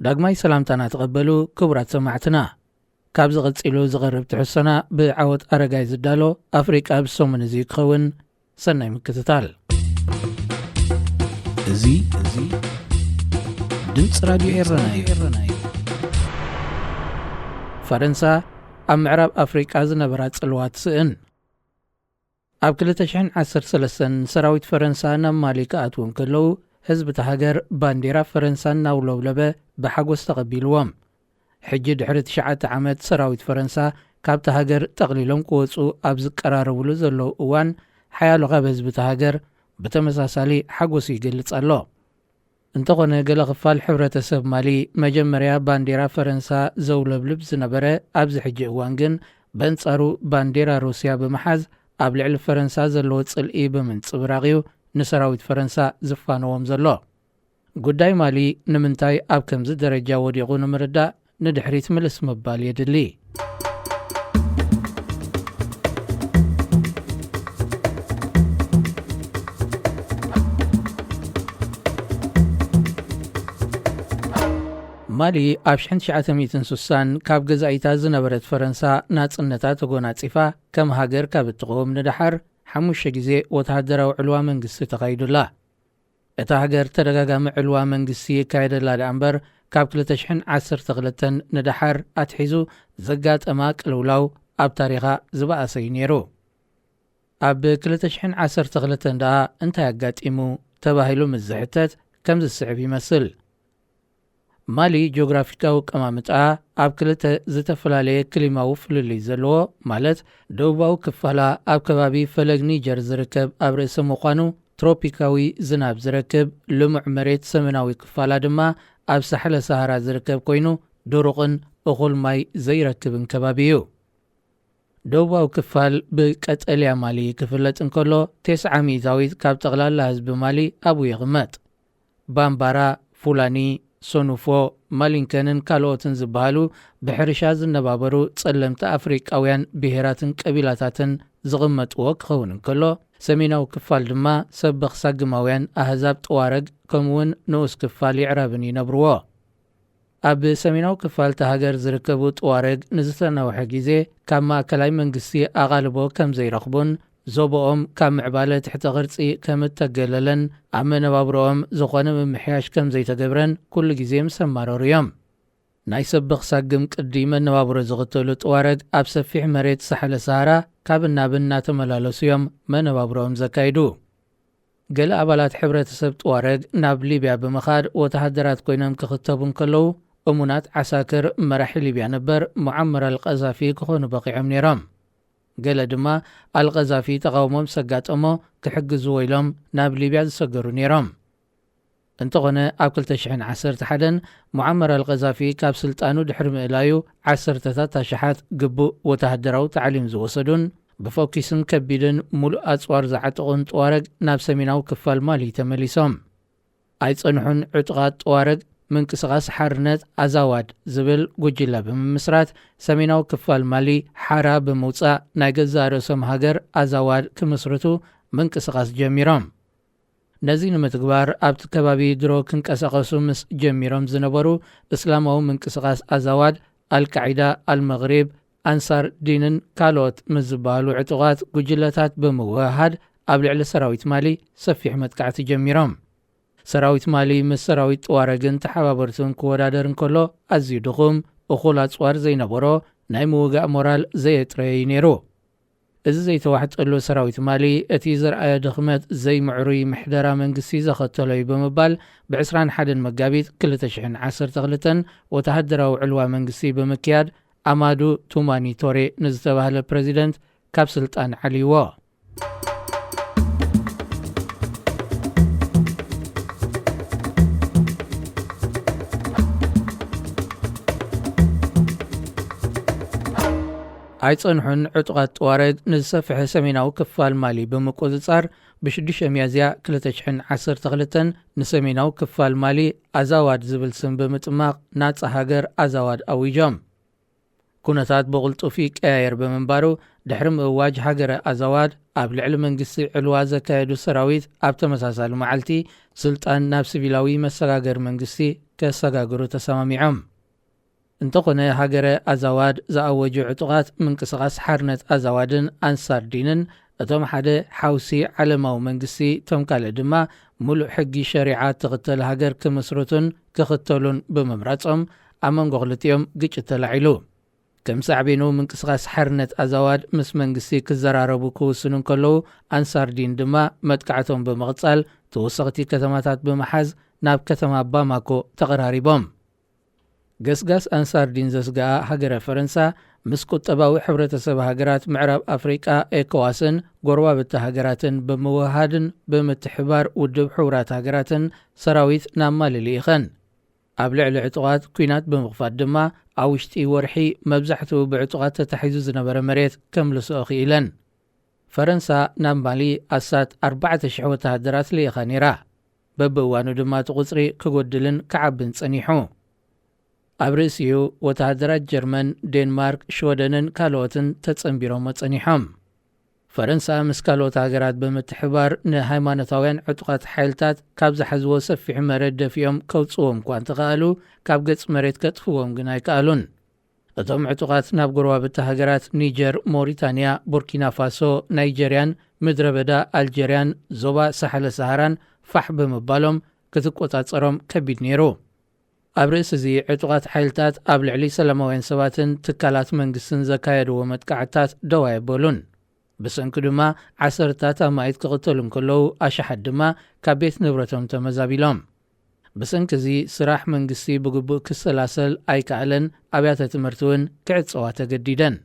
ዳግማይ ሰላምታና ተቀበሉ ክቡራት ሰማዕትና ካብዚ ቀፂሉ ዝቐርብ ትሕሰና ብዓወት ኣረጋይ ዝዳሎ ኣፍሪቃ ብሰሙን እዚ ክኸውን ሰናይ ምክትታል እዚ ድምፂ ራድዮ ኤረና እዩ። ፈረንሳ ኣብ ምዕራብ ኣፍሪቃ ዝነበራ ጽልዋት ስእን ኣብ 2013 ሰራዊት ፈረንሳ ናብ ማሊ ክኣትውን ከለዉ ህዝቢ ተሃገር ባንዴራ ፈረንሳ እናውለብለበ ብሓጎስ ተቐቢልዎም። ሕጂ ድሕሪ 9 ዓመት ሰራዊት ፈረንሳ ካብቲ ሃገር ጠቕሊሎም ክወፁ ኣብ ዝቀራረብሉ ዘለዉ እዋን ሓያሎ ካብ ህዝቢ ተሃገር ብተመሳሳሊ ሓጎስ ይገልጽ ኣሎ። እንተኾነ ገለ ክፋል ሕብረተሰብ ማሊ መጀመርያ ባንዴራ ፈረንሳ ዘውለብልብ ዝነበረ ኣብዚ ሕጂ እዋን ግን በንጻሩ ባንዴራ ሩስያ ብምሓዝ ኣብ ልዕሊ ፈረንሳ ዘለዎ ጽልኢ ብምንጽብራቕዩ ንሰራዊት ፈረንሳ ዝፋነዎም ዘሎ። ጉዳይ ማሊ ንምንታይ ኣብ ከምዚ ደረጃ ወዲቑ ንምርዳእ ንድሕሪት ምልስ ምባል የድሊ። ማሊ ኣብ 1960 ካብ ገዛኢታ ዝነበረት ፈረንሳ ናጽነታ ተጎናጺፋ ከም ሃገር ካብ እትቆም ንድሓር 5 ግዜ ወተሃደራዊ ዕልዋ መንግስቲ ተኻይዱላ። እታ ሃገር ተደጋጋሚ ዕልዋ መንግስቲ ይካየደላ ዳ እምበር ካብ 2012 ንድሓር ኣትሒዙ ዘጋጠማ ቅልውላው ኣብ ታሪኻ ዝበኣሰ እዩ ነይሩ። ኣብ 2012 ደኣ እንታይ ኣጋጢሙ ተባሂሉ ምዝሕተት ከም ዝስዕብ ይመስል። ማሊ ጂኦግራፊካዊ ቀማምጣ ኣብ ክልተ ዝተፈላለየ ክሊማዊ ፍልልይ ዘለዎ ማለት ደቡባዊ ክፋላ ኣብ ከባቢ ፈለግ ኒጀር ዝርከብ ኣብ ርእሲ ምዃኑ ትሮፒካዊ ዝናብ ዝረክብ ልሙዕ መሬት ሰሜናዊ ክፋላ ድማ ኣብ ሳሕለ ሰሃራ ዝርከብ ኮይኑ ድሩቕን እኹል ማይ ዘይረክብን ከባቢ እዩ። ደቡባዊ ክፋል ብቀጠልያ ማሊ ክፍለጥ እንከሎ 90% ካብ ጠቕላላ ህዝቢ ማሊ ኣብኡ ይቕመጥ። ባምባራ፣ ፉላኒ፣ ሶኑፎ፣ ማሊንከንን ካልኦትን ዝበሃሉ ብሕርሻ ዝነባበሩ ጸለምቲ ኣፍሪቃውያን ብሄራትን ቀቢላታትን ዝቕመጥዎ ክኸውን እንከሎ ሰሜናዊ ክፋል ድማ ሰበኽ ሳግማውያን ኣህዛብ ጠዋረግ ከምውን ንኡስ ክፋል ይዕረብን ይነብርዎ። ኣብ ሰሜናዊ ክፋል ተሃገር ዝርከቡ ጠዋረግ ንዝተናውሐ ግዜ ካብ ማእከላይ መንግስቲ ኣቓልቦ ከም ዘይረኽቡን ዞቦኦም ካብ ምዕባለ ትሕተ ቅርፂ ከም እተገለለን ኣብ መነባብሮኦም ዝኾነ ምምሕያሽ ከም ዘይተገብረን ኩሉ ግዜ ምስ ኣማረሩ እዮም። ናይ ሰበኽ ሳግም ቅዲ መነባብሮ ዝኽተሉ ጠዋረግ ኣብ ሰፊሕ መሬት ሳሕለ ሰሃራ ካብ ናብን እናተመላለሱ እዮም መነባብሮኦም ዘካይዱ። ገለ ኣባላት ሕብረተሰብ ጠዋረግ ናብ ሊብያ ብምኻድ ወተሃደራት ኮይኖም ክኽተቡ እንከለዉ እሙናት ዓሳክር መራሒ ሊብያ ነበር ሙዓመር አልቀዛፊ ክኾኑ በቂዖም ነይሮም። ገለ ድማ አልቀዛፊ ተቃውሞም ሰጋጠሞ ክሕግዝዎ ኢሎም ናብ ሊብያ ዝሰገሩ ነይሮም። እንተኾነ ኣብ 2011 ሙዓመር አልቀዛፊ ካብ ስልጣኑ ድሕሪ ምእላዩ 10ታት ኣሽሓት ግቡእ ወተሃደራዊ ታዕሊም ዝወሰዱን ብፎኪስን ከቢድን ሙሉእ ኣጽዋር ዝዓጠቑን ጠዋረግ ናብ ሰሜናዊ ክፋል ማሊ ተመሊሶም ኣይጸንሑን። ዕጡቓት ጠዋረግ ምንቅስቓስ ሓርነት ኣዛዋድ ዝብል ጉጅለ ብምምስራት ሰሜናዊ ክፋል ማሊ ሓራ ብምውፃእ ናይ ገዛ ርእሶም ሃገር ኣዛዋድ ክምስርቱ ምንቅስቓስ ጀሚሮም። ነዚ ንምትግባር ኣብቲ ከባቢ ድሮ ክንቀሳቐሱ ምስ ጀሚሮም ዝነበሩ እስላማዊ ምንቅስቓስ ኣዛዋድ፣ ኣልቃዒዳ፣ ኣልመግሪብ፣ ኣንሳር ዲንን ካልኦት ምስ ዝበሃሉ ዕጡቓት ጉጅለታት ብምውህሃድ ኣብ ልዕሊ ሰራዊት ማሊ ሰፊሕ መጥቃዕቲ ጀሚሮም። ሰራዊት ማሊ ምስ ሰራዊት ጠዋረግን ተሓባበርቱን ክወዳደር እንከሎ ኣዝዩ ድኹም እኹል ኣጽዋር ዘይነበሮ ናይ ምውጋእ ሞራል ዘየጥረየ ነይሩ። እዚ ዘይተዋሕጠሉ ሰራዊት ማሊ እቲ ዝረኣየ ድኽመት ዘይምዕሩይ ምሕደራ መንግስቲ ዘኸተሎ እዩ ብምባል ብ21 መጋቢት 2012 ወተሃደራዊ ዕልዋ መንግስቲ ብምክያድ ኣማዱ ቱማኒ ቶሬ ንዝተባህለ ፕረዚደንት ካብ ስልጣን ዓልይዎ። ኣይጸንሑን ዕጡቓት ጠዋረግ ንዝሰፍሐ ሰሜናዊ ክፋል ማሊ ብምቁፅጻር ብ6 ሚያዝያ 2012 ንሰሜናዊ ክፋል ማሊ ኣዛዋድ ዝብል ስም ብምጥማቕ ናጻ ሃገር ኣዛዋድ ኣዊጆም። ኩነታት ብቕልጡፍ ይቀያየር ብምንባሩ ድሕሪ ምእዋጅ ሃገረ ኣዛዋድ ኣብ ልዕሊ መንግስቲ ዕልዋ ዘካየዱ ሰራዊት ኣብ ተመሳሳሊ መዓልቲ ስልጣን ናብ ሲቪላዊ መሰጋገር መንግስቲ ከሰጋግሩ ተሰማሚዖም። እንተኾነ ሃገረ ኣዛዋድ ዝኣወጁ ዕጡቓት ምንቅስቓስ ሓርነት ኣዛዋድን ኣንሳር ዲንን እቶም ሓደ ሓውሲ ዓለማዊ መንግስቲ እቶም ካልእ ድማ ሙሉእ ሕጊ ሸሪዓ ትኽተል ሃገር ክምስርቱን ክኽተሉን ብምምራጾም ኣብ መንጎ ክልቲኦም ግጭት ተላዒሉ። ከም ሳዕቤኑ ምንቅስቓስ ሓርነት ኣዛዋድ ምስ መንግስቲ ክዘራረቡ ክውስኑ ከለዉ ኣንሳር ዲን ድማ መጥቃዕቶም ብምቕጻል ተወሰኽቲ ከተማታት ብምሓዝ ናብ ከተማ ባማኮ ተቐራሪቦም። ገስጋስ ኣንሳር ዲን ዘስጋኣ ሃገረ ፈረንሳ ምስ ቁጠባዊ ሕብረተሰብ ሃገራት ምዕራብ ኣፍሪቃ ኤኮዋስን ጎረባብቲ ሃገራትን ብምውሃድን ብምትሕባር ውድብ ሕቡራት ሃገራትን ሰራዊት ናብ ማሊ ልኢኸን። ኣብ ልዕሊ ዕጡቓት ኩናት ብምኽፋት ድማ ኣብ ውሽጢ ወርሒ መብዛሕትኡ ብዕጡቓት ተታሒዙ ዝነበረ መሬት ከምልስኦ ኽኢለን። ፈረንሳ ናብ ማሊ ኣሳት 4,000 ወተሃደራት ልኢኻ ነይራ። በብእዋኑ ድማ እቲ ቁፅሪ ክጎድልን ክዓብን ጸኒሑ። ኣብ ርእሲኡ ወተሃደራት ጀርመን፣ ዴንማርክ፣ ሽወደንን ካልኦትን ተጸንቢሮም ጸኒሖም። ፈረንሳ ምስ ካልኦት ሃገራት ብምትሕባር ንሃይማኖታውያን ዕጡቓት ሓይልታት ካብ ዝሓዝዎ ሰፊሕ መሬት ደፊኦም ከውፅዎም እኳ እንትኽኣሉ ካብ ገጽ መሬት ከጥፍዎም ግን ኣይከኣሉን። እቶም ዕጡቓት ናብ ጎረባብቲ ሃገራት ኒጀር፣ ሞሪታንያ፣ ቡርኪና ፋሶ፣ ናይጀርያን፣ ምድረ በዳ ኣልጀርያን፣ ዞባ ሳሕለ ሰሃራን ፋሕ ብምባሎም ክትቆጻጸሮም ከቢድ ነይሩ። ኣብ ርእሲ እዚ ዕጡቓት ሓይልታት ኣብ ልዕሊ ሰላማውያን ሰባትን ትካላት መንግስትን ዘካየድዎ መጥቃዕታት ደው ኣይበሉን። ብሰንኪ ድማ ዓሰርታት ኣማኢት ክቕተሉ እንከለዉ ኣሽሓት ድማ ካብ ቤት ንብረቶም ተመዛቢሎም። ብሰንኪ እዚ ስራሕ መንግስቲ ብግቡእ ክሰላሰል ኣይከኣለን፣ ኣብያተ ትምህርቲ እውን ክዕፅዋ ተገዲደን።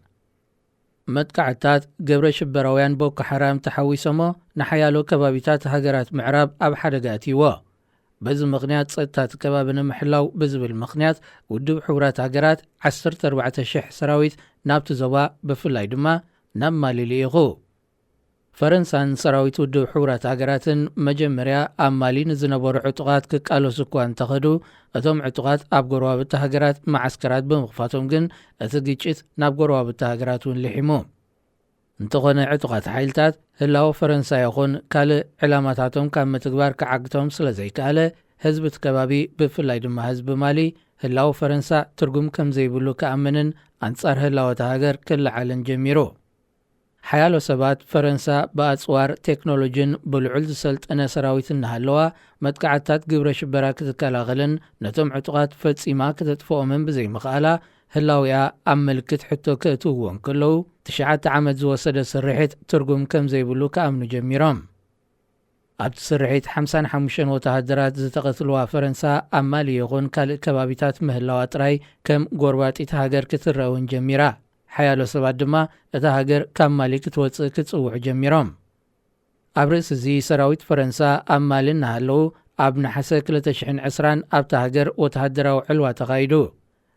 መጥቃዕታት ገብረ ሽበራውያን ቦኮ ሓራም ተሓዊሶሞ ንሓያሎ ከባቢታት ሃገራት ምዕራብ ኣብ ሓደጋ እትይዎ። በዚ ምኽንያት ጸጥታት ከባቢ ንምሕላው ብዝብል ምኽንያት ውድብ ሕቡራት ሃገራት 14,000 ሰራዊት ናብቲ ዞባ ብፍላይ ድማ ናብ ማሊ ልኢኹ። ፈረንሳን ሰራዊት ውድብ ሕቡራት ሃገራትን መጀመርያ ኣብ ማሊ ንዝነበሩ ዕጡቓት ክቃለሱ እኳ እንተኸዱ እቶም ዕጡቓት ኣብ ጎረባብቲ ሃገራት ማዓስከራት ብምኽፋቶም ግን እቲ ግጭት ናብ ጎረባብቲ ሃገራት እውን ልሒሙ። እንተኾነ ዕጡቓት ሓይልታት ህላዊ ፈረንሳ ይኹን ካልእ ዕላማታቶም ካብ ምትግባር ክዓግቶም ስለ ዘይከኣለ ህዝቢ እቲ ከባቢ ብፍላይ ድማ ህዝቢ ማሊ ህላዊ ፈረንሳ ትርጉም ከም ዘይብሉ ክኣምንን ኣንጻር ህላወት ሃገር ክለዓልን ጀሚሩ። ሓያሎ ሰባት ፈረንሳ ብኣጽዋር ቴክኖሎጂን ብልዑል ዝሰልጠነ ሰራዊት እናሃለዋ መጥቃዕታት ግብረ ሽበራ ክትከላኸልን ነቶም ዕጡቓት ፈጺማ ክተጥፍኦምን ብዘይምኽኣላ ህላዊኣ ኣብ ምልክት ሕቶ ከእትውዎን ከለዉ 9 ዓመት ዝወሰደ ስርሒት ትርጉም ከም ዘይብሉ ከኣምኑ ጀሚሮም። ኣብቲ ስርሒት 55 ወተሃደራት ዝተቐትልዋ ፈረንሳ ኣብ ማሊ ይኹን ካልእ ከባቢታት ምህላዋ ጥራይ ከም ጎርባጢት ሃገር ክትረአውን ጀሚራ። ሓያሎ ሰባት ድማ እታ ሃገር ካብ ማሊ ክትወፅእ ክጽውዑ ጀሚሮም። ኣብ ርእሲ እዚ ሰራዊት ፈረንሳ ኣብ ማሊ እናሃለዉ ኣብ ናሓሰ 2020 ኣብታ ሃገር ወተሃደራዊ ዕልዋ ተኻይዱ።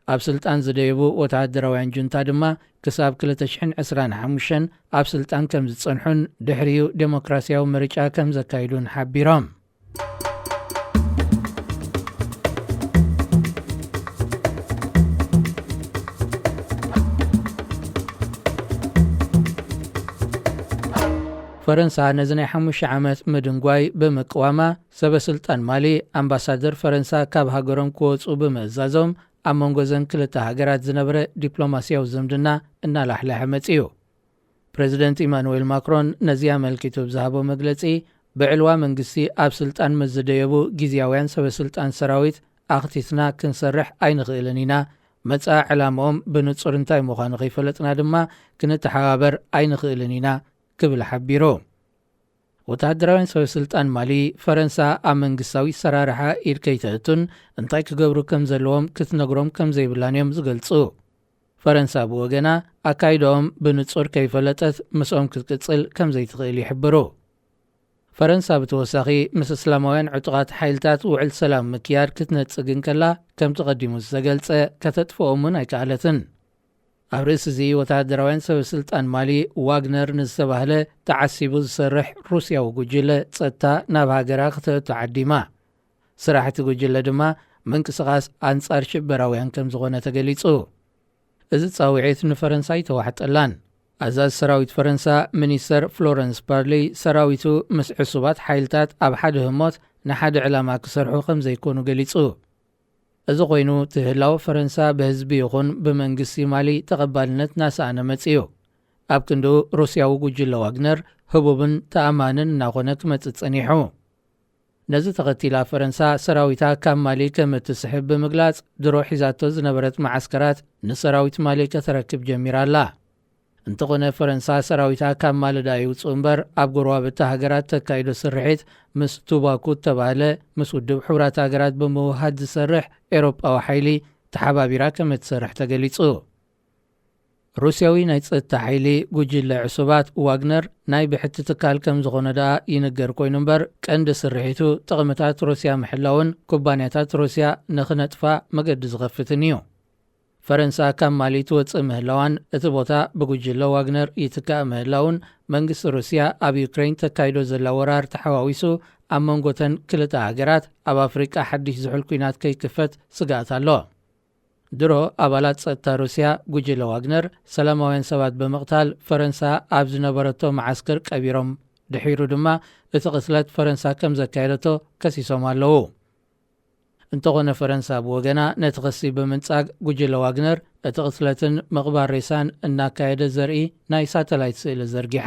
ኣብ ስልጣን ዝደየቡ ወተሃደራውያን ጁንታ ድማ ክሳብ 2025 ኣብ ስልጣን ከም ዝጸንሑን ድሕሪኡ ዴሞክራሲያዊ ምርጫ ከም ዘካይዱን ሓቢሮም። ፈረንሳ ነዚ ናይ 5 ዓመት ምድንጓይ ብምቅዋማ ሰበስልጣን ማሊ ኣምባሳደር ፈረንሳ ካብ ሃገሮም ክወፁ ብምእዛዞም ኣብ መንጎ ዘን ክልተ ሃገራት ዝነበረ ዲፕሎማስያዊ ዝምድና እናላሕላሐ መጺኡ። ፕሬዚደንት ኢማኑኤል ማክሮን ነዚ ኣመልኪቱ ብዝሃቦ መግለጺ ብዕልዋ መንግስቲ ኣብ ስልጣን ምስ ዝደየቡ ጊዜያውያን ሰበስልጣን ሰራዊት ኣኽቲትና ክንሰርሕ ኣይንኽእልን ኢና፣ መጻኢ ዕላምኦም ብንጹር እንታይ ምዃኑ ከይፈለጥና ድማ ክንተሓባበር ኣይንኽእልን ኢና ክብል ሓቢሩ። ወተሃደራውያን ሰበስልጣን ማሊ ፈረንሳ ኣብ መንግስታዊ ሰራርሓ ኢድ ከይተእቱን እንታይ ክገብሩ ከም ዘለዎም ክትነግሮም ከም ዘይብላን እዮም ዝገልጹ። ፈረንሳ ብወገና ኣካይዶኦም ብንጹር ከይፈለጠት ምስኦም ክትቅጽል ከም ዘይትኽእል ይሕብሩ። ፈረንሳ ብተወሳኺ ምስ እስላማውያን ዕጡቓት ሓይልታት ውዕል ሰላም ምክያድ ክትነጽግን ከላ ከም ተቐዲሙ ዝተገልጸ ከተጥፍኦምን ኣይከኣለትን። ኣብ ርእሲ እዚ ወተሃደራውያን ሰበስልጣን ማሊ ዋግነር ንዝተባህለ ተዓሲቡ ዝሰርሕ ሩስያዊ ጉጅለ ጸጥታ ናብ ሃገራ ክተእቱ ዓዲማ። ስራሕቲ ጉጅለ ድማ ምንቅስቓስ ኣንጻር ሽበራውያን ከም ዝኾነ ተገሊጹ። እዚ ጻውዒት ንፈረንሳይ ተዋሕጠላን። ኣዛዝ ሰራዊት ፈረንሳ ሚኒስተር ፍሎረንስ ፓርሊ ሰራዊቱ ምስ ዕሱባት ሓይልታት ኣብ ሓደ ህሞት ንሓደ ዕላማ ክሰርሑ ከም ዘይኮኑ ገሊጹ። እዚ ኮይኑ ትህላው ፈረንሳ ብህዝቢ ይኹን ብመንግስቲ ማሊ ተቐባልነት ናሰኣነ መጽዩ። ኣብ ክንዱ ሩስያዊ ጉጅለ ዋግነር ህቡብን ተኣማንን እናኾነ ክመጽእ ጸኒሑ። ነዚ ተኸቲላ ፈረንሳ ሰራዊታ ካብ ማሊ ከም እትስሕብ ብምግላጽ ድሮ ሒዛቶ ዝነበረት ማዓስከራት ንሰራዊት ማሊ ከተረክብ ጀሚራ ኣላ። እንተኾነ ፈረንሳ ሰራዊታ ካብ ማለዳ ይውፅኡ እምበር ኣብ ጎረባብቲ ሃገራት ተካይዶ ስርሒት ምስ ቱባኩ ተባህለ ምስ ውድብ ሕብራት ሃገራት ብምውሃድ ዝሰርሕ ኤሮጳዊ ሓይሊ ተሓባቢራ ከም እትሰርሕ ተገሊጹ። ሩስያዊ ናይ ጸጥታ ሓይሊ ጉጅለ ዕሱባት ዋግነር ናይ ብሕቲ ትካል ከም ዝኾነ ደኣ ይንገር ኮይኑ እምበር ቀንዲ ስርሒቱ ጥቕምታት ሩስያ ምሕላውን ኩባንያታት ሩስያ ንኽነጥፋ መገዲ ዝኸፍትን እዩ። ፈረንሳ ካብ ማሊ ትወፅእ ምህላዋን እቲ ቦታ ብጉጅለ ዋግነር ይትካእ ምህላውን መንግስቲ ሩስያ ኣብ ዩክሬን ተካይዶ ዘላ ወራር ተሓዋዊሱ ኣብ መንጎተን ክልተ ሃገራት ኣብ ኣፍሪቃ ሓድሽ ዝሑል ኩናት ከይክፈት ስጋኣት ኣሎ። ድሮ ኣባላት ጸጥታ ሩስያ ጉጅለ ዋግነር ሰላማውያን ሰባት ብምቕታል ፈረንሳ ኣብ ዝነበረቶ መዓስከር ቀቢሮም ድሒሩ ድማ እቲ ቅትለት ፈረንሳ ከም ዘካየደቶ ከሲሶም ኣለዉ። እንተኾነ ፈረንሳ ብወገና ነቲ ክሲ ብምንጻግ ጉጅለ ዋግነር እቲ ቅትለትን ምቕባር ሬሳን እናካየደ ዘርኢ ናይ ሳተላይት ስእሊ ዘርጊሓ።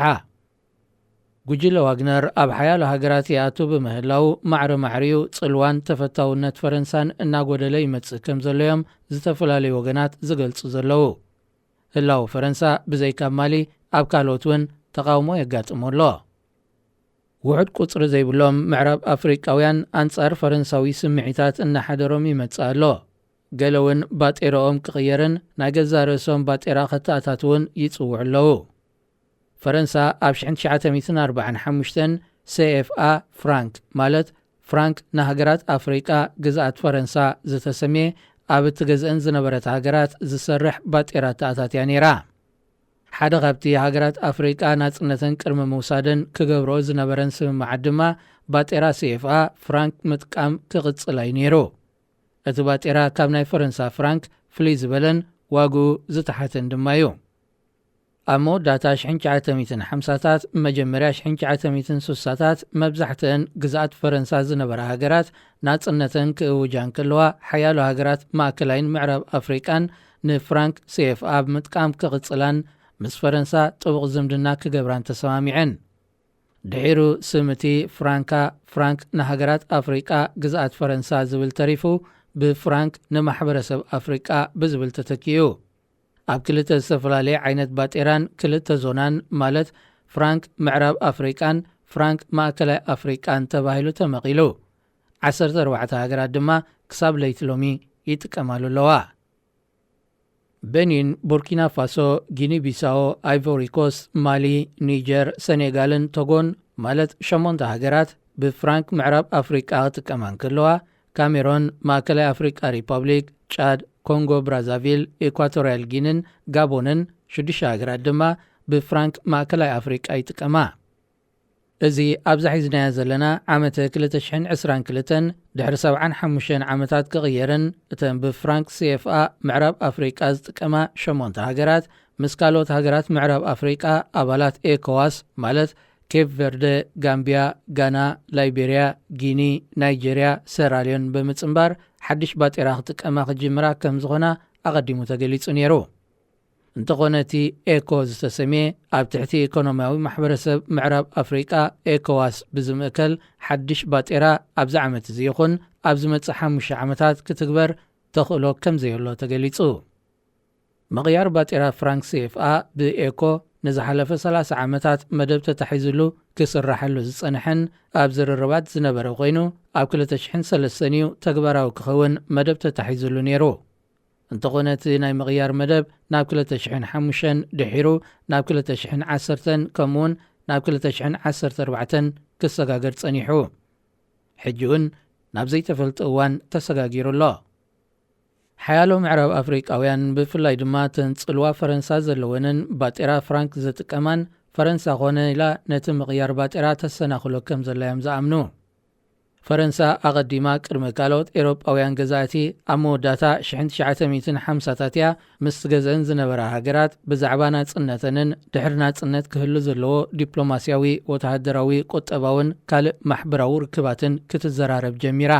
ጉጅለ ዋግነር ኣብ ሓያሎ ሃገራት ይኣቱ ብምህላው ማዕረ ማዕሪኡ ጽልዋን ተፈታውነት ፈረንሳን እናጐደለ ይመጽእ ከም ዘለዮም ዝተፈላለዩ ወገናት ዝገልጹ ዘለዉ። ህላው ፈረንሳ ብዘይካብ ማሊ ኣብ ካልኦት እውን ተቃውሞ የጋጥሞ ኣሎ። ውሕድ ቁፅሪ ዘይብሎም ምዕራብ ኣፍሪቃውያን አንጻር ፈረንሳዊ ስምዒታት እናሓደሮም ይመጽእ ኣሎ። ገለ እውን ባጤራኦም ክቕየርን ናይ ገዛ ርእሶም ባጤራ ኸተኣታት እውን ይጽውዕ ኣለዉ። ፈረንሳ ኣብ 1945 CFA ፍራንክ ማለት ፍራንክ ንሃገራት ኣፍሪቃ ግዝኣት ፈረንሳ ዝተሰምየ ኣብ እትገዝአን ዝነበረት ሃገራት ዝሰርሕ ባጤራ ተኣታትያ ነይራ። ሓደ ካብቲ ሃገራት ኣፍሪቃ ናጽነተን ቅድሚ ምውሳደን ክገብሮ ዝነበረን ስምምዓት ድማ ባጤራ CFA ፍራንክ ምጥቃም ክቕጽል እዩ ነይሩ። እቲ ባጤራ ካብ ናይ ፈረንሳ ፍራንክ ፍልይ ዝበለን ዋግኡ ዝተሓተን ድማ እዩ። ኣብ መወዳእታ 1950ታት መጀመርያ 1960ታት መብዛሕትአን ግዝኣት ፈረንሳ ዝነበራ ሃገራት ናጽነተን ክእውጃን ከለዋ ሓያሎ ሃገራት ማእከላይን ምዕራብ ኣፍሪቃን ንፍራንክ CFA ብምጥቃም ክቕጽላን ምስ ፈረንሳ ጥቡቕ ዝምድና ክገብራን ተሰማሚዐን። ድሒሩ ስምቲ ፍራንክ ንሃገራት ኣፍሪቃ ግዝኣት ፈረንሳ ዝብል ተሪፉ ብፍራንክ ንማሕበረሰብ ኣፍሪቃ ብዝብል ተተኪዩ። ኣብ ክልተ ዝተፈላለየ ዓይነት ባጤራን ክልተ ዞናን ማለት ፍራንክ ምዕራብ ኣፍሪቃን ፍራንክ ማእከላይ ኣፍሪቃን ተባሂሉ ተመቒሉ 14 ሃገራት ድማ ክሳብ ለይቲ ሎሚ ይጥቀማሉ ኣለዋ። ቤኒን፣ ቡርኪና ፋሶ፣ ጊኒ ቢሳኦ፣ አይቮሪ ኮስት፣ ማሊ፣ ኒጀር፣ ሴኔጋልን ቶጎን ማለት 8 ሃገራት ብፍራንክ ምዕራብ ኣፍሪቃ ክጥቀማን ከለዋ ካሜሮን፣ ማእከላይ ኣፍሪቃ ሪፐብሊክ፣ ጫድ፣ ኮንጎ ብራዛቪል፣ ኢኳቶርያል ጊኒን ጋቦንን 6 ሃገራት ድማ ብፍራንክ ማእከላይ ኣፍሪቃ ይጥቀማ። እዚ ኣብዛ ሒዝናያ ዘለና ዓመተ 2022 ድሕሪ 75 ዓመታት ክቕየርን እተን ብፍራንክ CFA ምዕራብ ኣፍሪቃ ዝጥቀማ 8 ሃገራት ምስ ካልኦት ሃገራት ምዕራብ ኣፍሪቃ ኣባላት ኤኮዋስ ማለት ኬፕ ቨርደ፣ ጋምቢያ፣ ጋና፣ ላይቤርያ፣ ጊኒ፣ ናይጀርያ፣ ሴራሊዮን ብምጽምባር ሓድሽ ባጤራ ክጥቀማ ክጅምራ ከም ዝኾና ኣቐዲሙ ተገሊጹ ነይሩ። እንተኾነ እቲ ኤኮ ዝተሰምየ ኣብ ትሕቲ ኢኮኖምያዊ ማሕበረሰብ ምዕራብ ኣፍሪቃ ኤኮዋስ ብዝምእከል ሓድሽ ባጤራ ኣብዚ ዓመት እዚ ይኹን ኣብ ዝመጽእ 5 ዓመታት ክትግበር ተኽእሎ ከም ዘየሎ ተገሊጹ። ምቕያር ባጤራ ፍራንክ CFA ብኤኮ ንዝሓለፈ 30 ዓመታት መደብ ተታሒዙሉ ክስራሐሉ ዝጸንሐን ኣብ ዝርርባት ዝነበረ ኮይኑ ኣብ 2003 እዩ ተግባራዊ ክኸውን መደብ ተታሒዙሉ ነይሩ። እንተኾነ እቲ ናይ ምቕያር መደብ ናብ 2005 ድሒሩ ናብ 2010 ከምኡውን ናብ 2014 ክሰጋገድ ጸኒሑ ሕጂ እውን ናብ ዘይተፈልጠ እዋን ተሰጋጊሩ ኣሎ። ሓያሎ ምዕራብ ኣፍሪቃውያን ብፍላይ ድማ ተንጽልዋ ፈረንሳ ዘለወንን ባጤራ ፍራንክ ዝጥቀማን ፈረንሳ ኾነ ኢላ ነቲ ምቕያር ባጤራ ተሰናኽሎ ከም ዘላዮም ዝኣምኑ። ፈረንሳ ኣቐዲማ ቅድሚ ካልኦት ኤሮጳውያን ገዛእቲ ኣብ መወዳእታ 1950ታት እያ ምስ ገዝአን ዝነበራ ሃገራት ብዛዕባ ናጽነተንን ድሕሪ ናጽነት ክህሉ ዘለዎ ዲፕሎማስያዊ ወተሃደራዊ ቁጠባውን ካልእ ማሕበራዊ ርክባትን ክትዘራረብ ጀሚራ።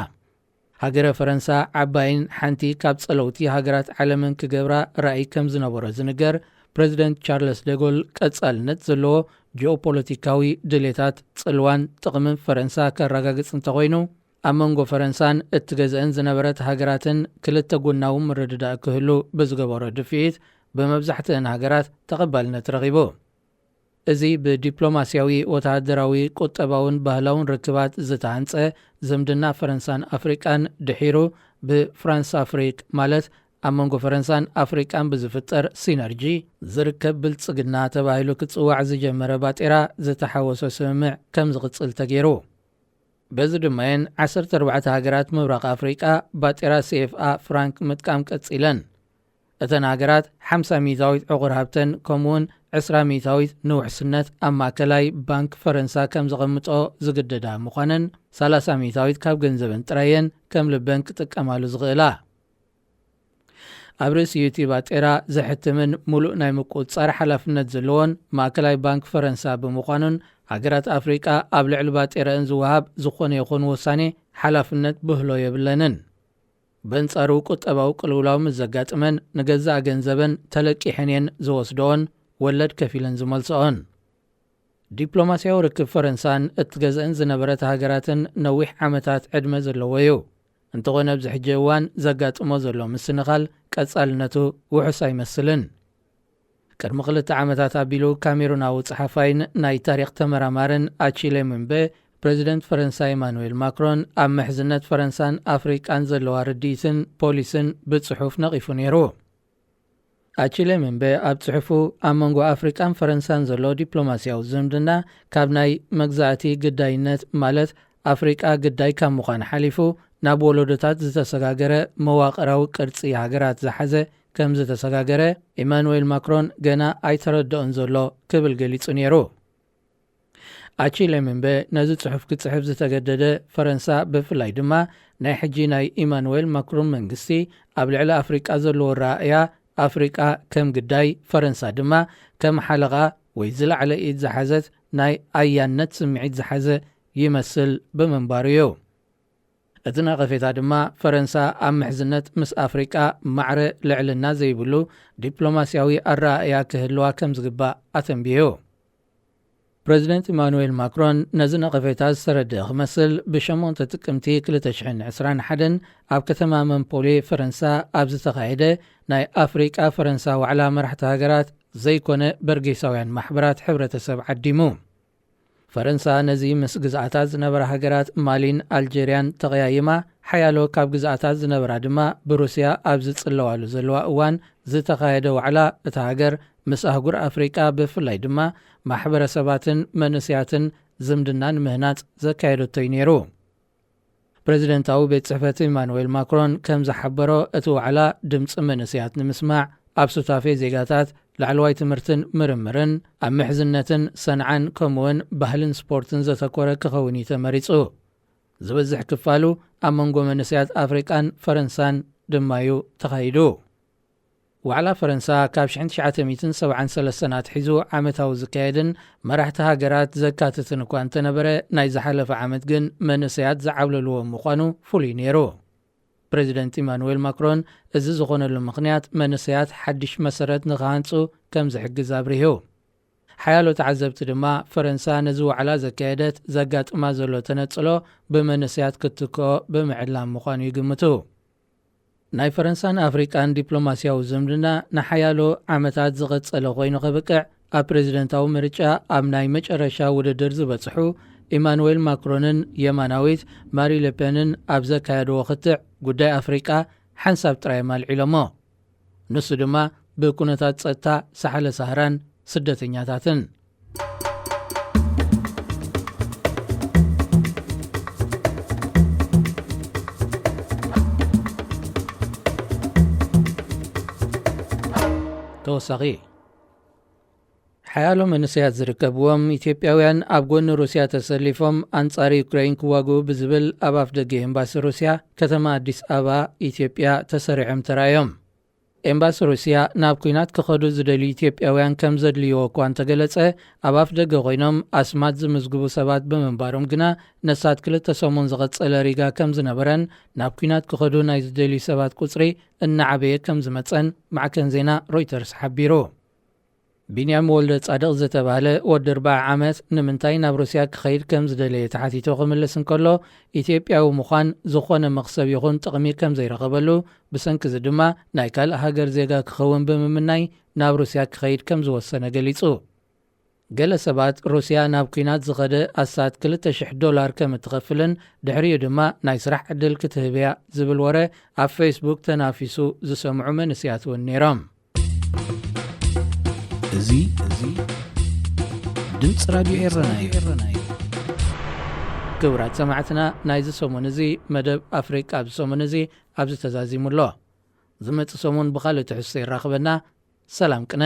ሃገረ ፈረንሳ ዓባይን ሓንቲ ካብ ጸለውቲ ሃገራት ዓለምን ክገብራ ራእይ ከም ዝነበሮ ዝንገር ፕሬዚደንት ቻርልስ ደጎል ቀጻልነት ዘለዎ ጂኦፖለቲካዊ ድሌታት ጽልዋን ጥቕምን ፈረንሳ ከረጋግጽ እንተኾይኑ ኣብ መንጎ ፈረንሳን እትገዝአን ዝነበረት ሃገራትን ክልተ ጎናዊ ምርድዳእ ክህሉ ብዝገበሮ ድፊኢት ብመብዛሕትአን ሃገራት ተቐባልነት ረኺቡ። እዚ ብዲፕሎማስያዊ ወተሃደራዊ ቁጠባውን ባህላውን ርክባት ዝተሃንጸ ዝምድና ፈረንሳን ኣፍሪቃን ድሒሩ ብፍራንስ ኣፍሪክ ማለት ኣብ መንጎ ፈረንሳን ኣፍሪቃን ብዝፍጠር ሲነርጂ ዝርከብ ብልጽግና ተባሂሉ ክጽዋዕ ዝጀመረ ባጤራ ዝተሓወሶ ስምምዕ ከም ዝቕጽል ተገይሩ። በዚ ድማየን 14 ሃገራት ምብራቕ ኣፍሪቃ ባጤራ CFA ፍራንክ ምጥቃም ቀጺለን። እተን ሃገራት 50% ዕቑር ሃብተን ከምኡውን 20% ንውሕስነት ኣብ ማእከላይ ባንክ ፈረንሳ ከም ዘቐምጦ ዝግደዳ ምዃነን 30% ካብ ገንዘበን ጥራየን ከም ልበን ክጥቀማሉ ዝኽእላ። ኣብ ርእሲ እቲ ባጤራ ዘሕትምን ሙሉእ ናይ ምቁጽጻር ሓላፍነት ዘለዎን ማእከላይ ባንክ ፈረንሳ ብምዃኑን ሃገራት ኣፍሪቃ ኣብ ልዕሊ ባጤራን ዝወሃብ ዝኾነ ይኹን ውሳኔ ሓላፍነት ብህሎ የብለንን። በንጻሩ ቁጠባዊ ቅልውላው ምስ ዘጋጥመን ንገዛእ ገንዘበን ተለቂሐን እየን ዝወስዶን ወለድ ከፊለን ዝመልሶን። ዲፕሎማስያዊ ርክብ ፈረንሳን እትገዝአን ዝነበረት ሃገራትን ነዊሕ ዓመታት ዕድመ ዘለዎ እዩ። እንተኾነ ኣብዚ ሕጂ እዋን ዘጋጥሞ ዘሎ ምስንኻል ቀጻልነቱ ውሑስ ኣይመስልን። ቅድሚ 2 ዓመታት ኣቢሉ ካሜሩናዊ ጸሓፋይን ናይ ታሪኽ ተመራማርን ኣቺሌ ሙምቤ ፕሬዚደንት ፈረንሳይ ኢማኑኤል ማክሮን ኣብ ምሕዝነት ፈረንሳን ኣፍሪቃን ዘለዋ ርዲኢትን ፖሊስን ብጽሑፍ ነቒፉ ነይሩ። ኣቺሌ ሙምቤ ኣብ ጽሑፉ ኣብ መንጎ ኣፍሪቃን ፈረንሳን ዘሎ ዲፕሎማስያዊ ዝምድና ካብ ናይ መግዛእቲ ግዳይነት ማለት ኣፍሪቃ ግዳይ ካብ ምዃን ሓሊፉ ናብ ወለዶታት ዝተሰጋገረ መዋቕራዊ ቅርጺ ሃገራት ዝሓዘ ከም ዝተሰጋገረ ኢማኑኤል ማክሮን ገና ኣይተረድኦን ዘሎ ክብል ገሊጹ ነይሩ። ኣቺሌ ሙምቤ ነዚ ጽሑፍ ክጽሕፍ ዝተገደደ ፈረንሳ ብፍላይ ድማ ናይ ሕጂ ናይ ኢማኑኤል ማክሮን መንግስቲ ኣብ ልዕሊ ኣፍሪቃ ዘለዎ ራእያ ኣፍሪቃ ከም ግዳይ ፈረንሳ ድማ ከም ሓለቓ ወይ ዝለዕለ ኢድ ዝሓዘት ናይ ኣያነት ስምዒት ዝሓዘ ይመስል ብምንባሩ እዩ። እቲ ነቐፌታ ድማ ፈረንሳ ኣብ ምሕዝነት ምስ ኣፍሪቃ ማዕረ ልዕልና ዘይብሉ ዲፕሎማስያዊ ኣረኣእያ ክህልዋ ከም ዝግባእ ኣተንቢዩ። ፕሬዚደንት ኢማኑኤል ማክሮን ነዚ ነቐፌታ ዝተረድአ ክመስል ብ8 ጥቅምቲ 2021 ኣብ ከተማ መንፖሌ ፈረንሳ ኣብ ዝተኻየደ ናይ ኣፍሪቃ ፈረንሳ ዋዕላ መራሕቲ ሃገራት ዘይኮነ በርጌሳውያን ማሕበራት ሕብረተሰብ ዓዲሙ። ፈረንሳ ነዚ ምስ ግዝኣታት ዝነበራ ሃገራት ማሊን ኣልጀርያን ተቐያይማ ሓያሎ ካብ ግዝኣታት ዝነበራ ድማ ብሩስያ ኣብ ዝጽለዋሉ ዘለዋ እዋን ዝተኻየደ ዋዕላ እታ ሃገር ምስ ኣህጉር ኣፍሪቃ ብፍላይ ድማ ማሕበረሰባትን መንስያትን ዝምድናን ምህናጽ ዘካየደቶ እዩ ነይሩ። ፕሬዚደንታዊ ቤት ጽሕፈት ኢማኑኤል ማክሮን ከም ዝሓበሮ እቲ ዋዕላ ድምፂ መንስያት ንምስማዕ ኣብ ሱታፌ ዜጋታት ላዕለዋይ ትምህርትን ምርምርን ኣብ ምሕዝነትን ሰንዓን ከምኡውን ባህልን ስፖርትን ዘተኮረ ክኸውን እዩ ተመሪጹ። ዝበዝሕ ክፋሉ ኣብ መንጎ መንስያት ኣፍሪቃን ፈረንሳን ድማ እዩ ተኻይዱ። ዋዕላ ፈረንሳ ካብ 1973 ኣትሒዙ ዓመታዊ ዝካየድን መራሕቲ ሃገራት ዘካትትን እኳ እንተነበረ ናይ ዝሓለፈ ዓመት ግን መንስያት ዝዓብለልዎ ምዃኑ ፍሉይ ነይሩ። ፕሬዚደንት ኢማኑኤል ማክሮን እዚ ዝኾነሉ ምኽንያት መንስያት ሓድሽ መሰረት ንኽሃንጹ ከም ዝሕግዝ ኣብሪሁ። ሓያሎ ተዓዘብቲ ድማ ፈረንሳ ነዚ ዋዕላ ዘካየደት ዘጋጥማ ዘሎ ተነጽሎ ብመንስያት ክትክኦ ብምዕላም ምዃኑ ይግምቱ። ናይ ፈረንሳን ኣፍሪቃን ዲፕሎማስያዊ ዝምድና ንሓያሎ ዓመታት ዝቐጸለ ኮይኑ ኸብቅዕ ኣብ ፕሬዚደንታዊ ምርጫ ኣብ ናይ መጨረሻ ውድድር ዝበጽሑ ኢማኑኤል ማክሮንን የማናዊት ማሪ ለፔንን ኣብ ዘካየድዎ ኽትዕ ጉዳይ ኣፍሪቃ ሓንሳብ ጥራይ ማልዒሎሞ። ንሱ ድማ ብኩነታት ጸጥታ ሳሕለ ሳህራን ስደተኛታትን ተወሳኺ ሓያሎ መንስያት ዝርከብዎም ኢትዮጵያውያን ኣብ ጎኒ ሩስያ ተሰሊፎም አንጻር ዩክሬን ክዋግኡ ብዝብል ኣብ ኣፍደገ ኤምባሲ ሩስያ ከተማ አዲስ አበባ ኢትዮጵያ ተሰሪዖም ተራእዮም። ኤምባሲ ሩስያ ናብ ኩናት ክኸዱ ዝደልዩ ኢትዮጵያውያን ከም ዘድልይዎ እኳ እንተገለጸ ኣብ ኣፍደገ ኮይኖም ኣስማት ዝምዝግቡ ሰባት ብምንባሮም ግና ነሳት 2 ሰሙን ዝቐጸለ ሪጋ ከም ዝነበረን ናብ ኩናት ክኸዱ ናይ ዝደልዩ ሰባት ቁጽሪ እናዓበየ ከም ዝመጸን ማዕከን ዜና ሮይተርስ ሓቢሩ። ቢንያም ወልደ ጻድቕ ዝተባህለ ወዲ 40 ዓመት ንምንታይ ናብ ሩስያ ክኸይድ ከም ዝደለየ ተሓቲቱ ክምልስ እንከሎ ኢትዮጵያዊ ምዃን ዝኾነ መኽሰብ ይኹን ጥቕሚ ከም ዘይረኸበሉ ብሰንኪ እዚ ድማ ናይ ካልእ ሃገር ዜጋ ክኸውን ብምምናይ ናብ ሩስያ ክኸይድ ከም ዝወሰነ ገሊጹ። ገለ ሰባት ሩስያ ናብ ኩናት ዝኸደ ኣሳት $2,000 ከም እትኸፍልን ድሕሪኡ ድማ ናይ ስራሕ ዕድል ክትህብያ ዝብል ወረ ኣብ ፌስቡክ ተናፊሱ ዝሰምዑ መንስያት እውን ነይሮም። እዚ ድምፂ ራድዮ ኤረና እዩ። ክቡራት ሰማዕትና ናይዚ ሰሙን እዚ መደብ ኣፍሪቃ ኣብ ሰሙን እዚ ኣብዚ ተዛዚሙሎ። ዝመጽእ ሰሙን ብኻልእ ትሕዝቶ ይራኸበና። ሰላም ቅነ